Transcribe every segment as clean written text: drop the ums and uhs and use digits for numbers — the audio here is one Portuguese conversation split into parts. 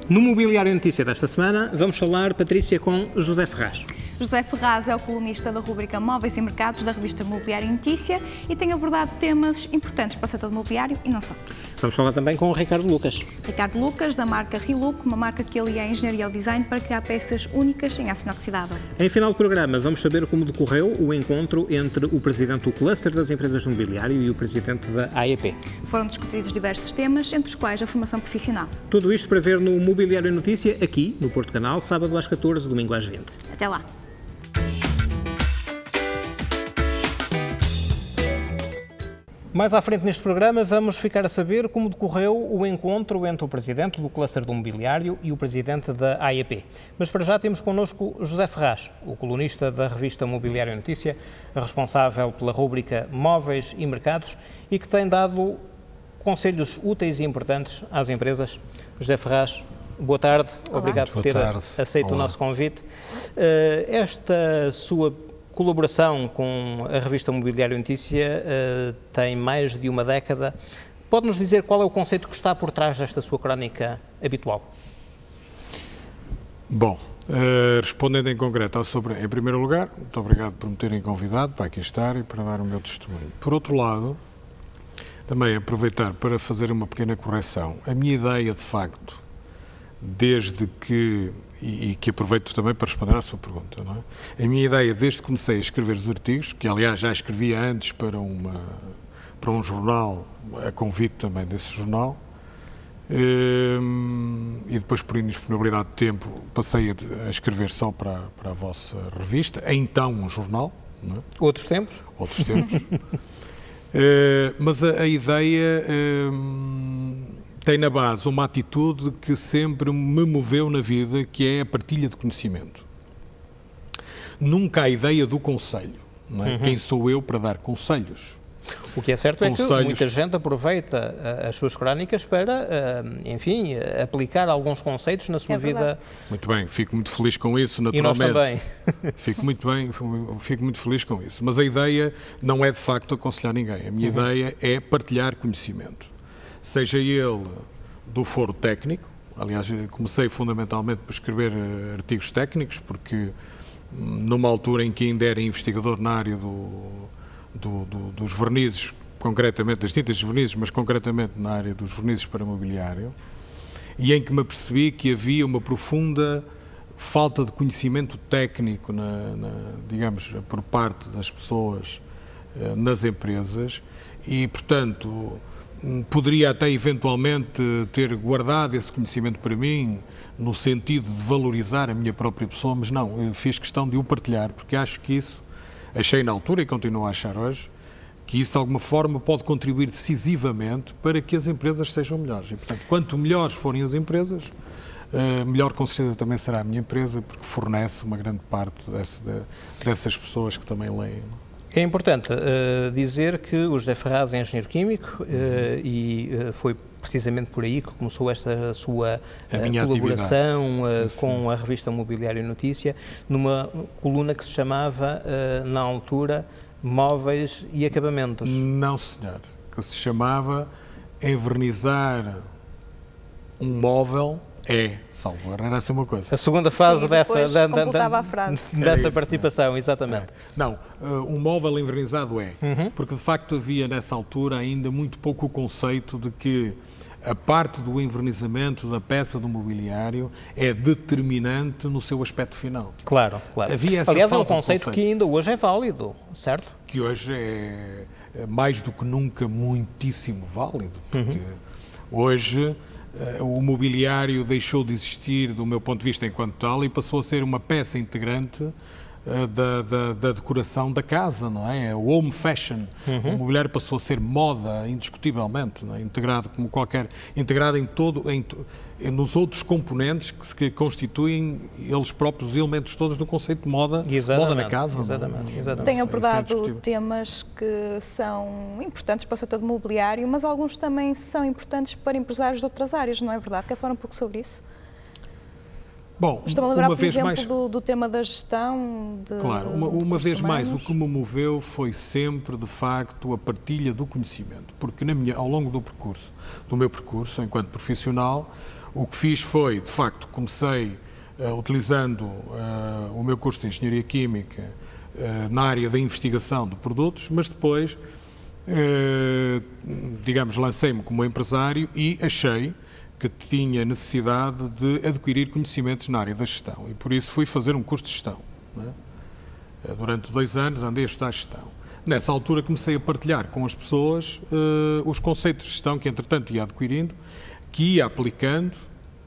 No Mobiliário Notícia desta semana, vamos falar, Patrícia, com José Ferraz. José Ferraz é o colunista da rubrica Móveis e Mercados da revista Mobiliário Notícia e tem abordado temas importantes para o setor mobiliário e não só. Vamos falar também com o Ricardo Lucas. Ricardo Lucas, da marca Rilook, uma marca que alia a engenharia ao design para criar peças únicas em aço inoxidável. Em final do programa, vamos saber como decorreu o encontro entre o presidente do cluster das empresas de mobiliário e o presidente da AEP. Foram discutidos diversos temas, entre os quais a formação profissional. Tudo isto para ver no Mobiliário Notícia, aqui no Porto Canal, sábado às 14, domingo às 20. Até lá! Mais à frente neste programa vamos ficar a saber como decorreu o encontro entre o presidente do cluster do mobiliário e o presidente da AEP. Mas para já temos connosco José Ferraz, o colunista da revista Mobiliário Notícia, responsável pela rúbrica Móveis e Mercados e que tem dado conselhos úteis e importantes às empresas. José Ferraz, boa tarde. Olá. Obrigado por ter aceito o nosso convite. Esta sua colaboração com a revista Mobiliário Notícia tem mais de uma década. Pode-nos dizer qual é o conceito que está por trás desta sua crónica habitual? Bom, respondendo em concreto, em primeiro lugar, muito obrigado por me terem convidado para aqui estar e para dar o meu testemunho. Por outro lado, também aproveitar para fazer uma pequena correção. A minha ideia, de facto, desde que, e que aproveito também para responder à sua pergunta, não é? A minha ideia, desde que comecei a escrever os artigos, que aliás já escrevia antes para um jornal, a convite também desse jornal, e depois por indisponibilidade de tempo passei a escrever só para a vossa revista, então um jornal. Não é? Outros tempos? Outros tempos. Mas a ideia tem na base uma atitude que sempre me moveu na vida, que é a partilha de conhecimento. Nunca a ideia do conselho. Não é? Quem sou eu para dar conselhos? O que é certo é que muita gente aproveita as suas crónicas para, enfim, aplicar alguns conceitos na sua vida. Muito bem, fico muito feliz com isso, naturalmente. E nós também. Fico muito feliz com isso. Mas a ideia não é de facto aconselhar ninguém. A minha ideia é partilhar conhecimento. Seja ele do foro técnico, aliás, comecei fundamentalmente por escrever artigos técnicos, porque numa altura em que ainda era investigador na área dos vernizes, concretamente das tintas de vernizes, mas concretamente na área dos vernizes para mobiliário, e em que me apercebi que havia uma profunda falta de conhecimento técnico, digamos, por parte das pessoas nas empresas, e, portanto, poderia até eventualmente ter guardado esse conhecimento para mim, no sentido de valorizar a minha própria pessoa, mas não, eu fiz questão de o partilhar, porque acho que isso, achei na altura e continuo a achar hoje, que isso de alguma forma pode contribuir decisivamente para que as empresas sejam melhores. E, portanto, quanto melhores forem as empresas, melhor com certeza também será a minha empresa, porque fornece uma grande parte dessas pessoas que também leem. É importante dizer que o José Ferraz é engenheiro químico e foi precisamente por aí que começou esta sua colaboração com a revista Mobiliário Notícia, numa coluna que se chamava, na altura, Móveis e Acabamentos. Não, senhor, que se chamava Envernizar um móvel salvo, era assim uma coisa. A segunda fase dessa participação, exatamente. Não, um móvel envernizado porque de facto havia nessa altura ainda muito pouco o conceito de que a parte do envernizamento da peça do mobiliário é determinante no seu aspecto final. Claro. Aliás, é um conceito que ainda hoje é válido, certo? Que hoje é mais do que nunca muitíssimo válido, porque hoje o mobiliário deixou de existir, do meu ponto de vista, enquanto tal, e passou a ser uma peça integrante da decoração da casa, não é? O home fashion. O mobiliário passou a ser moda, indiscutivelmente, não é? Integrado nos outros componentes que constituem eles próprios os elementos todos do conceito de moda, moda na casa. Exatamente. Tem abordado temas que são importantes para o setor do mobiliário, mas alguns também são importantes para empresários de outras áreas, não é verdade? Quer falar um pouco sobre isso? Bom, estou a lembrar, uma por vez exemplo, mais, do tema da gestão de claro, uma vez mais, o humanos. que me moveu foi sempre, de facto, a partilha do conhecimento, porque ao longo do meu percurso enquanto profissional, o que fiz foi, de facto, comecei utilizando o meu curso de Engenharia Química na área da investigação de produtos, mas depois, digamos, lancei-me como empresário e achei que tinha necessidade de adquirir conhecimentos na área da gestão e por isso fui fazer um curso de gestão. Não é? Durante 2 anos andei a estudar gestão. Nessa altura comecei a partilhar com as pessoas os conceitos de gestão que entretanto ia adquirindo, que ia aplicando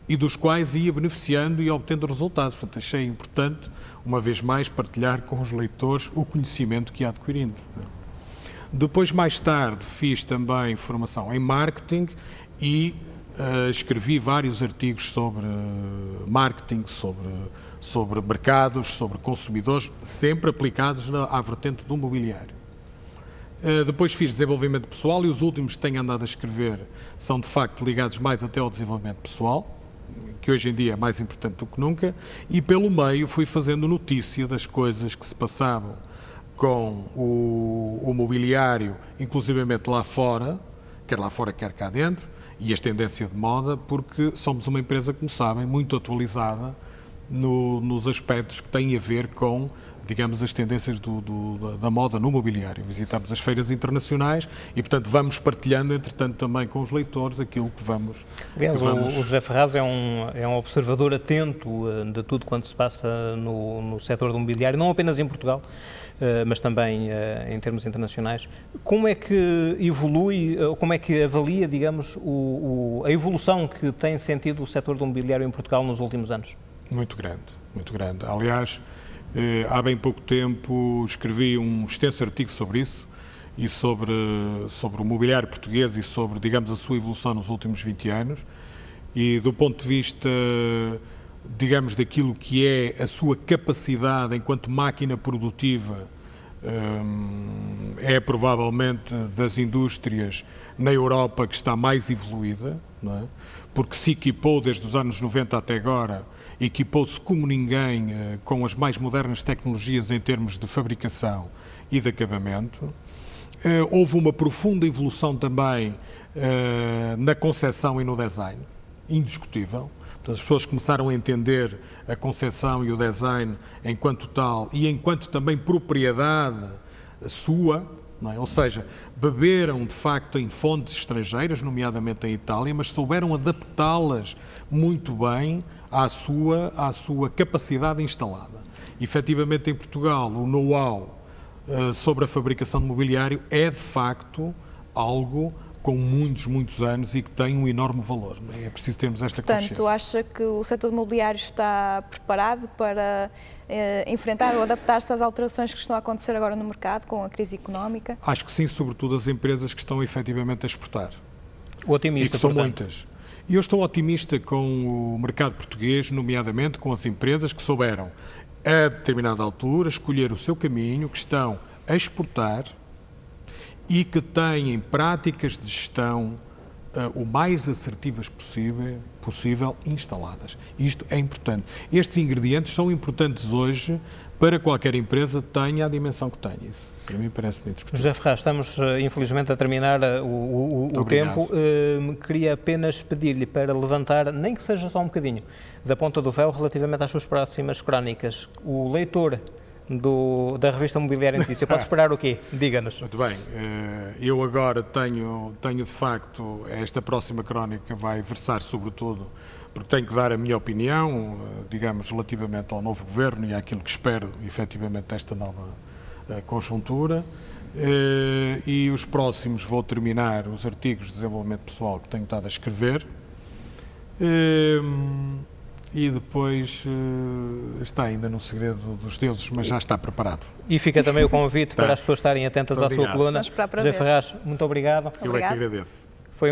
e dos quais ia beneficiando e obtendo resultados. Portanto, achei importante, uma vez mais, partilhar com os leitores o conhecimento que ia adquirindo. Não é? Depois, mais tarde, fiz também formação em marketing e escrevi vários artigos sobre marketing, sobre mercados, sobre consumidores, sempre aplicados à vertente do mobiliário. Depois fiz desenvolvimento pessoal e os últimos que tenho andado a escrever são, de facto, ligados mais até ao desenvolvimento pessoal, que hoje em dia é mais importante do que nunca, e pelo meio fui fazendo notícia das coisas que se passavam com o mobiliário, inclusivamente lá fora, quer cá dentro, e as tendências de moda, porque somos uma empresa, como sabem, muito atualizada nos aspectos que têm a ver com, digamos, as tendências da moda no mobiliário. Visitamos as feiras internacionais e, portanto, vamos partilhando, entretanto, também com os leitores aquilo que vamos... Aliás, o José Ferraz é um observador atento de tudo quanto se passa no setor do mobiliário, não apenas em Portugal, mas também em termos internacionais. Como é que evolui, como é que avalia, digamos, a evolução que tem sentido o setor do mobiliário em Portugal nos últimos anos? Muito grande, muito grande. Aliás, há bem pouco tempo escrevi um extenso artigo sobre isso e sobre o mobiliário português e sobre, digamos, a sua evolução nos últimos 20 anos e do ponto de vista, digamos, daquilo que é a sua capacidade enquanto máquina produtiva, é provavelmente das indústrias na Europa que está mais evoluída, não é? Porque se equipou desde os anos 90 até agora, equipou-se como ninguém com as mais modernas tecnologias em termos de fabricação e de acabamento. Houve uma profunda evolução também na concepção e no design, indiscutível. As pessoas começaram a entender a concepção e o design enquanto tal e enquanto também propriedade sua, não é? Ou seja, beberam de facto em fontes estrangeiras, nomeadamente em Itália, mas souberam adaptá-las muito bem à sua capacidade instalada. Efetivamente, em Portugal, o know-how sobre a fabricação de mobiliário é de facto algo com muitos anos e que tem um enorme valor. É preciso termos esta consciência. Portanto, acha que o setor mobiliário está preparado para enfrentar ou adaptar-se às alterações que estão a acontecer agora no mercado, com a crise económica? Acho que sim, sobretudo as empresas que estão efetivamente a exportar. Otimista, e que são muitas. E eu estou otimista com o mercado português, nomeadamente com as empresas que souberam, a determinada altura, escolher o seu caminho, que estão a exportar e que têm práticas de gestão o mais assertivas possível instaladas. Isto é importante. Estes ingredientes são importantes hoje para qualquer empresa tenha a dimensão que tenha. Isso, para mim, parece muito discutível. José Ferraz, estamos infelizmente a terminar o tempo. Queria apenas pedir-lhe para levantar, nem que seja só um bocadinho, da ponta do véu relativamente às suas próximas crónicas. O leitor da revista Mobiliário Notícia pode esperar o quê? Diga-nos. Muito bem. Eu agora tenho de facto, esta próxima crónica vai versar sobretudo, porque tenho que dar a minha opinião, digamos, relativamente ao novo governo e àquilo que espero, efetivamente, desta nova conjuntura. E os próximos vou terminar os artigos de desenvolvimento pessoal que tenho estado a escrever. E depois está ainda no segredo dos deuses, mas já está preparado. E fica também o convite para as pessoas estarem atentas à sua coluna. José Ferraz, muito obrigado. Eu é que agradeço. Foi